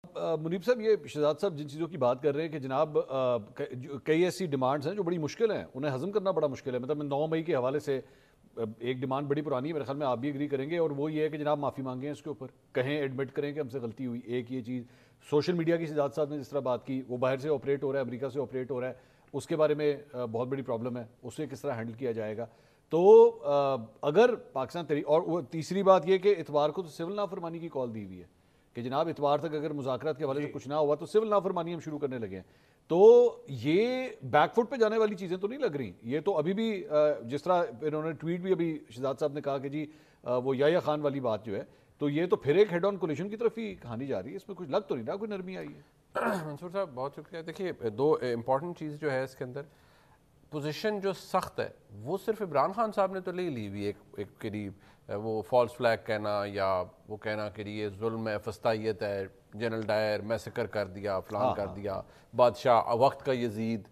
منیب صاحب، یہ شہزاد صاحب جن چیزوں کی بات کر رہے ہیں کہ جناب کئی ایسی ڈیمانڈز ہیں جو بڑی مشکل ہیں، انہیں ہضم کرنا بڑا مشکل ہے. مطلب 9 مئی کے حوالے سے ایک ڈیمانڈ بڑی پرانی ہے، میرے خیال میں آپ بھی اگری کریں گے، اور وہ یہ ہے کہ جناب معافی مانگیں اس کے اوپر، کہیں ایڈمٹ کریں کہ ہم سے غلطی ہوئی. ایک یہ چیز سوشل میڈیا کی شہزاد صاحب نے جس طرح بات کی، وہ باہر سے آپریٹ ہو رہا ہے، امریکہ سے آپریٹ ہو رہا ہے، اس کے بارے میں بہت بڑی پرابلم ہے، اسے کس طرح ہینڈل کیا جائے گا. تو اگر پاکستان اور وہ تیسری بات یہ کہ اتوار کو تو سول نافرمانی کی کال دی ہوئی ہے کہ جناب اتوار تک اگر مذاکرات کے حوالے سے کچھ نہ ہوا تو سول نافرمانی ہم شروع کرنے لگے ہیں. تو یہ بیک فٹ پہ جانے والی چیزیں تو نہیں لگ رہی. یہ تو ابھی بھی جس طرح انہوں نے ٹویٹ بھی ابھی شہزاد صاحب نے کہا کہ جی وہ یحییٰ خان والی بات جو ہے، تو یہ تو پھر ایک ہیڈ آن کولیشن کی طرف ہی کہانی جا رہی ہے. اس میں کچھ لگ تو نہیں رہا کوئی نرمی آئی ہے. منصور صاحب بہت شکریہ. دیکھیے، دو امپورٹنٹ چیز جو ہے اس کے اندر، پوزیشن جو سخت ہے وہ صرف عمران خان صاحب نے تو لے لی ہوئی ایک قریب وہ فالس فلیگ کہنا، یا وہ کہنا کہ یہ ظلم ہے، فسطائیت ہے، جنرل ڈائر میسیکر کر دیا، فلان کر دیا، بادشاہ وقت کا یزید،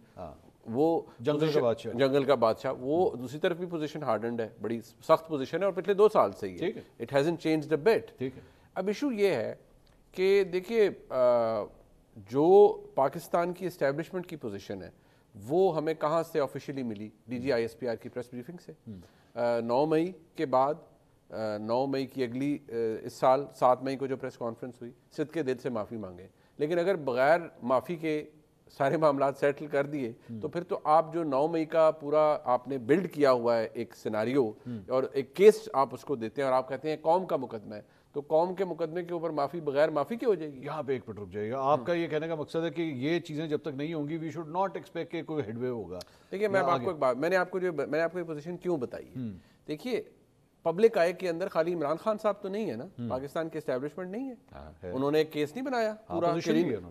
وہ جنگل کا بادشاہ. وہ دوسری طرف بھی پوزیشن ہارڈنڈ ہے، بڑی سخت پوزیشن ہے، اور پچھلے 2 سال سے ہی ہے. It hasn't changed a but. اب ایشو یہ ہے کہ دیکھیے، جو پاکستان کی اسٹیبلشمنٹ کی پوزیشن ہے وہ ہمیں کہاں سے آفیشیلی ملی؟ D G I S P R کی پریس بریفنگ سے. 9 مئی کے بعد 9 مئی کی اگلی اس سال 7 مئی کو جو پریس کانفرنس ہوئی، صدقے دل سے معافی مانگے. لیکن اگر بغیر معافی کے سارے معاملات سیٹل کر دیے تو پھر تو آپ جو 9 مئی کا پورا آپ نے بلڈ کیا ہوا ہے ایک سیناریو اور ایک کیس آپ اس کو دیتے ہیں، اور آپ کہتے ہیں قوم کا مقدمہ ہے، تو قوم کے مقدمے کے اوپر معافی بغیر معافی کی ہو جائے گی. یہاں پہ ایک منٹ رک جائے گا. آپ کا یہ کہنے کا مقصد ہے کہ یہ چیزیں جب تک نہیں ہوں گی وی شوڈ ناٹ ایکسپیکٹ کہ کوئی ہیڈ وے ہوگا. دیکھیے، میں آپ کو ایک بات، میں نے آپ کو یہ پوزیشن کیوں بتائی ہے. دیکھیے، پبلک آئے کے اندر خالی عمران خان صاحب تو نہیں ہے نا، پاکستان کے اسٹیبلشمنٹ نہیں ہے. انہوں نے ایک کیس نہیں بنایا، پورا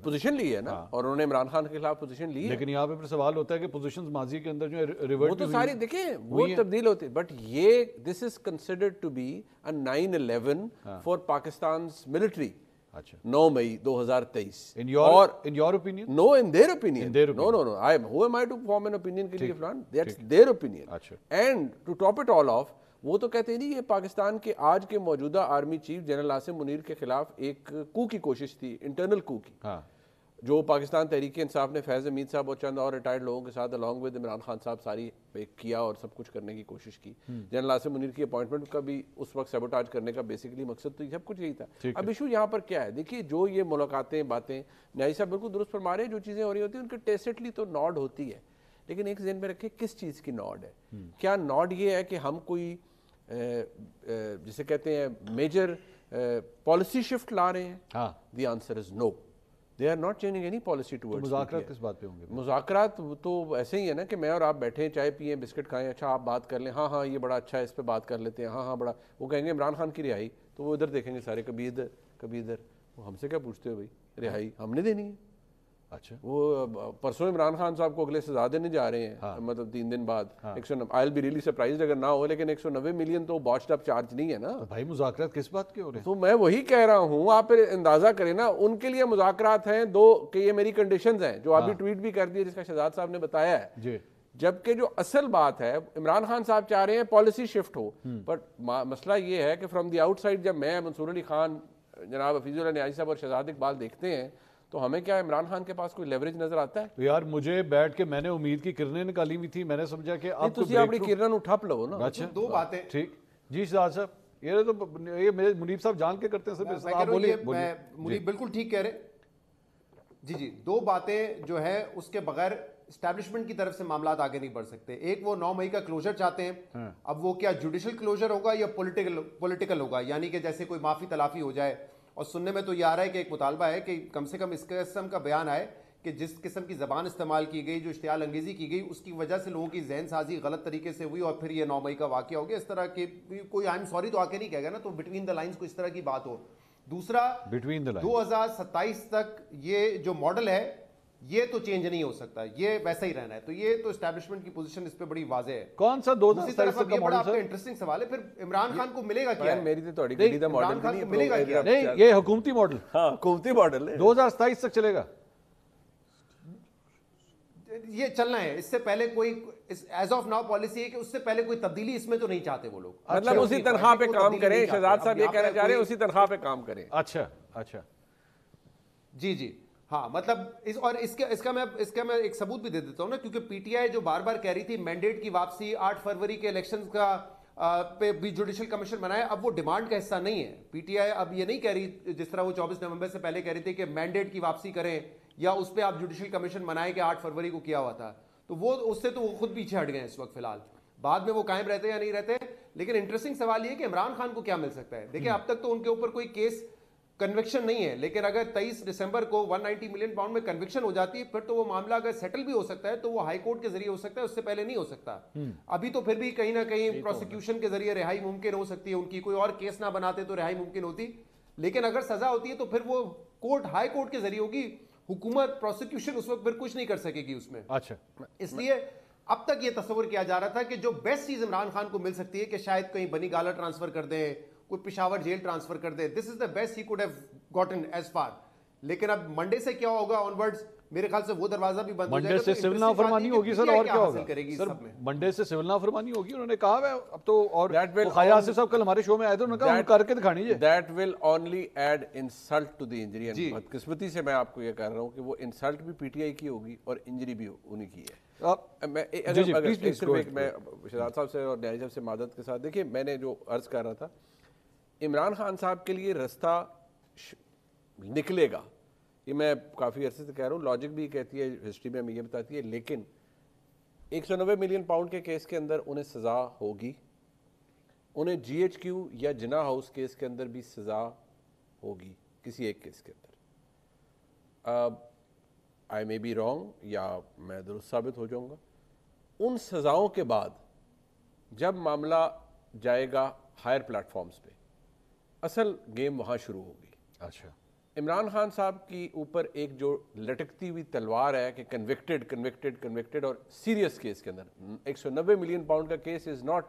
پوزیشن لی ہے نا، اور انہوں نے عمران خان کے خلاف پوزیشن لی ہے. لیکن یہاں پہ سوال ہوتا ہے کہ پوزیشنز ماضی کے اندر جو ہے ریورٹ وہ تو ساری دیکھیں وہ تبدیل ہوتی ہے، بٹ یہ this is considered to be a 9/11 for Pakistan's military. 9 May 2023. In your opinion? No, in their opinion. No. Who am I to form an opinion کے لیے فلان؟ That's their opinion. And to top it all off, وہ تو کہتے ہیں نہیں کہ پاکستان کے آج کے موجودہ army chief general Asim Munir کے خلاف ایک کو کی کوشش تھی، انٹرنل کو کی، جو پاکستان تحریک انصاف نے فیض حمید صاحب اور چند اور ریٹائرڈ لوگوں کے ساتھ along with عمران خان صاحب ساری کیا اور سب کچھ کرنے کی کوشش کی. جنرل عاصم منیر کی اپوائنٹمنٹ کا بھی اس وقت سیبوٹاج کرنے کا بیسیکلی مقصد تو سب کچھ یہی تھا. اب ایشو یہاں پر کیا ہے؟ دیکھیے، جو یہ ملاقاتیں باتیں نیازی صاحب بالکل درست فرما رہے ہیں، جو چیزیں ہو رہی ہوتی ہیں ان کے ٹیسٹلی تو نوڈ ہوتی ہے، لیکن ایک ذہن میں رکھیں کس چیز کی نوڈ ہے. کیا نوڈ یہ ہے کہ ہم کوئی جسے کہتے ہیں میجر پالیسی شفٹ لا رہے ہیں؟ The answer is no. They are not changing any policy towards. مذاکرات کس بات پہ ہوں گے؟ مذاکرات تو ایسے ہی ہے نا کہ میں اور آپ بیٹھیں، چائے پئیں، بسکٹ کھائیں، اچھا آپ بات کر لیں، ہاں یہ بڑا اچھا ہے، اس پہ بات کر لیتے ہیں، ہاں بڑا. وہ کہیں گے عمران خان کی رہائی، تو وہ ادھر دیکھیں گے سارے، کبھی ادھر کبھی ادھر. وہ ہم سے کیا پوچھتے ہو بھائی؟ رہائی ہم نے دینی ہے. اچھا، وہ پرسوں عمران خان صاحب کو اگلے سزا دینے جا رہے ہیں، مطلب 3 دن بعد. I'll be really surprised اگر نہ ہو، لیکن 190 ملین تو باسڈ اپ چارج نہیں ہے نا بھائی. مذاکرات کس بات کے ہو رہے ہیں؟ تو میں وہی کہہ رہا ہوں، آپ اندازہ کریں نا، ان کے لیے مذاکرات ہیں 2 کہ یہ میری کنڈیشنز ہیں، جو ابھی ٹویٹ بھی کر دیے جس کا شہزاد صاحب نے بتایا ہے جی. جبکہ جو اصل بات ہے، عمران خان صاحب چاہ رہے ہیں پالیسی شفٹ ہو. بٹ مسئلہ یہ ہے کہ فرام دی آؤٹ سائڈ جب میں منصور علی خان، جناب حفیظ اللہ نیازی صاحب اور شہزاد اقبال دیکھتے ہیں تو ہمیں کیا عمران خان کے پاس کوئی لیوریج نظر آتا ہے؟ یار مجھے بیٹھ کے میں نے امید کی کرنیں نکالی ہوئی تھی، میں نے سمجھا کہ آپ تسی اپنی کرن اٹھا لو نا. اچھا، 2 باتیں. ٹھیک جی شہزاد صاحب، یہ تو یہ میرے منیب صاحب جان کے کرتے ہیں سب. آپ بولیے. منیب بالکل ٹھیک کہہ رہے. جی 2 باتیں جو ہے اس کے بغیر اسٹیبلشمنٹ کی طرف سے معاملات آگے نہیں بڑھ سکتے. ایک وہ 9 مئی کا کلوزر چاہتے ہیں، اب وہ کیا جوڈیشل کلوزر ہوگا یا پولیٹیکل ہوگا، یعنی کہ جیسے کوئی معافی تلافی ہو جائے. اور سننے میں تو یہ آ رہا ہے کہ ایک مطالبہ ہے کہ کم سے کم اس قسم کا بیان آئے کہ جس قسم کی زبان استعمال کی گئی، جو اشتعال انگیزی کی گئی، اس کی وجہ سے لوگوں کی ذہن سازی غلط طریقے سے ہوئی اور پھر یہ 9 مئی کا واقعہ ہو گیا. اس طرح کے کوئی آئی ایم سوری تو آ کے نہیں کہے گا نا، تو بٹوین دا لائنز کو اس طرح کی بات ہو. دوسرا، 2027 تک یہ جو ماڈل ہے یہ تو چینج نہیں ہو سکتا، یہ ویسا ہی رہنا ہے. تو یہ تو اسٹیبلشمنٹ کی پوزیشن اس پہ بڑی واضح ہے. کون سا 2027 کا ماڈل؟ آپ کا انٹرسٹنگ سوال ہے. پھر عمران خان کو ملے گا کیا؟ میری تو تھوڑی گڈی دا ماڈل نہیں ملے گا کیا؟ نہیں، یہ حکومتی ماڈل. ہاں حکومتی ماڈل ہے، 2027 تک چلے گا. یہ چلنا ہے. اس سے پہلے کوئی ایز آف ناؤ پالیسی ہے کہ اس سے پہلے کوئی تبدیلی اس میں تو نہیں چاہتے وہ لوگ. مطلب اسی تنخواہ پہ کام کریں. شہزاد صاحب یہ کہنا چاہ رہے ہیں اسی تنخواہ پہ کام کریں. اچھا جی جی ہاں مطلب اس کا میں ایک ثبوت بھی دے دیتا ہوں نا, کیونکہ پی ٹی آئی جو بار بار کہہ رہی تھی مینڈیٹ کی واپسی 8 فروری کے الیکشن کا پہ بھی جوڈیشل کمیشن بنائے, اب وہ ڈیمانڈ کا حصہ نہیں ہے. پی ٹی آئی اب یہ نہیں کہہ رہی جس طرح وہ 24 نومبر سے پہلے کہہ رہی تھی کہ مینڈیٹ کی واپسی کریں یا اس پہ آپ جوڈیشل کمیشن بنائیں کہ 8 فروری کو کیا ہوا تھا, تو وہ اس سے تو وہ خود پیچھے ہٹ گئے اس وقت فی الحال. بعد میں وہ قائم رہتے یا نہیں رہتے, لیکن انٹرسٹنگ سوال یہ کہ عمران خان کو کیا مل سکتا ہے. دیکھیں اب تک تو ان کے اوپر کوئی کیس کنوکشن نہیں ہے, لیکن اگر 23 دسمبر کو 190 ملین پاؤنڈ میں کنوکشن ہو جاتی ہے پھر تو وہ معاملہ اگر سیٹل بھی ہو سکتا ہے تو وہ ہائی کورٹ کے ذریعے ہو سکتا ہے, اس سے پہلے نہیں ہو سکتا. ابھی تو پھر بھی کہیں نہ کہیں پروسیکیوشن کے ذریعے رہائی ممکن ہو سکتی ہے, ان کی کوئی اور کیس نہ بناتے تو رہائی ممکن ہوتی, لیکن اگر سزا ہوتی ہے تو پھر وہ کورٹ ہائی کورٹ کے ذریعے ہوگی. حکومت پروسیکیوشن اس وقت پھر کچھ نہیں کر سکے گی اس میں. اچھا, اس لیے اب تک یہ تصور کیا جا رہا تھا کہ جو بیسٹ چیز عمران خان کو مل سکتی ہے کہ شاید کہیں بنی گالا ٹرانسفر کر دیں, کوئی پشاور جیل ٹرانسفر کر دے, this is the best he could have gotten as far. لیکن اب منڈے سے کیا ہوگا آن ورڈز, میرے خیال سے وہ دروازہ بھی بند ہو جائے گا. منڈے سے سول نافرمانی ہوگی سر, اور کیا ہوگا سر؟ منڈے سے سول نافرمانی ہوگی, انہوں نے کہا ہے اب تو. اور خواجہ آصف صاحب کل ہمارے شو میں آئے تھے, انہوں نے کہا کر کے دکھانی ہے. That will only add insult to the injury. بدقسمتی سے میں آپ کو یہ کہہ رہا ہوں کہ وہ انسلٹ بھی پی ٹی آئی کی ہوگی اور انجری بھی انہیں کی ہے. میں شہزاد صاحب سے اور نیازی صاحب سے معذرت کے ساتھ, دیکھیے میں نے جو عرض کر رہا تھا, عمران خان صاحب کے لیے رستہ نکلے گا, یہ میں کافی عرصے سے کہہ رہا ہوں, لاجک بھی کہتی ہے, ہسٹری میں ہمیں یہ بتاتی ہے, لیکن 190 ملین پاؤنڈ کے کیس کے اندر انہیں سزا ہوگی, انہیں جی ایچ کیو یا جنا ہاؤس کیس کے اندر بھی سزا ہوگی, کسی ایک کیس کے اندر. آئی مے بی رانگ, یا میں درست ثابت ہو جاؤں گا. ان سزاؤں کے بعد جب معاملہ جائے گا ہائر پلیٹ فارمز پہ, اصل گیم وہاں شروع ہوگی. اچھا, عمران خان صاحب کی اوپر ایک جو لٹکتی ہوئی تلوار ہے کہ کنوکٹڈ اور سیریس کیس کے اندر 190 ملین پاؤنڈ کا کیس از ناٹ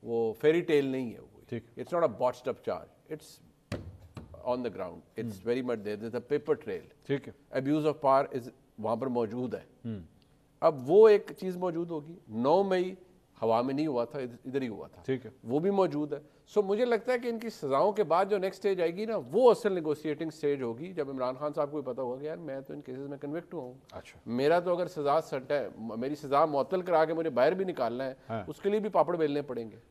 وہ فیری ٹیل نہیں ہے, وہ it's not a botched up charge, it's on the ground, it's very much there, there is a paper trail. ٹھیک ہے, ابیوز آف پاور از وہاں پر موجود ہے. اب وہ ایک چیز موجود ہوگی. 9 مئی ہوا میں نہیں ہوا تھا, ادھر ہی ہوا تھا, ٹھیک ہے, وہ بھی موجود ہے. سو مجھے لگتا ہے کہ ان کی سزاؤں کے بعد جو نیکسٹ اسٹیج آئے گی نا, وہ اصل نیگوسیٹنگ اسٹیج ہوگی, جب عمران خان صاحب کو بھی پتا ہوگا کہ یار میں تو ان کیسز میں کنوکٹ ہوں. اچھا, میرا تو اگر سزا سٹ ہے, میری سزا معطل کرا کے مجھے باہر بھی نکالنا ہے, اس کے لیے بھی پاپڑ بیلنے پڑیں گے.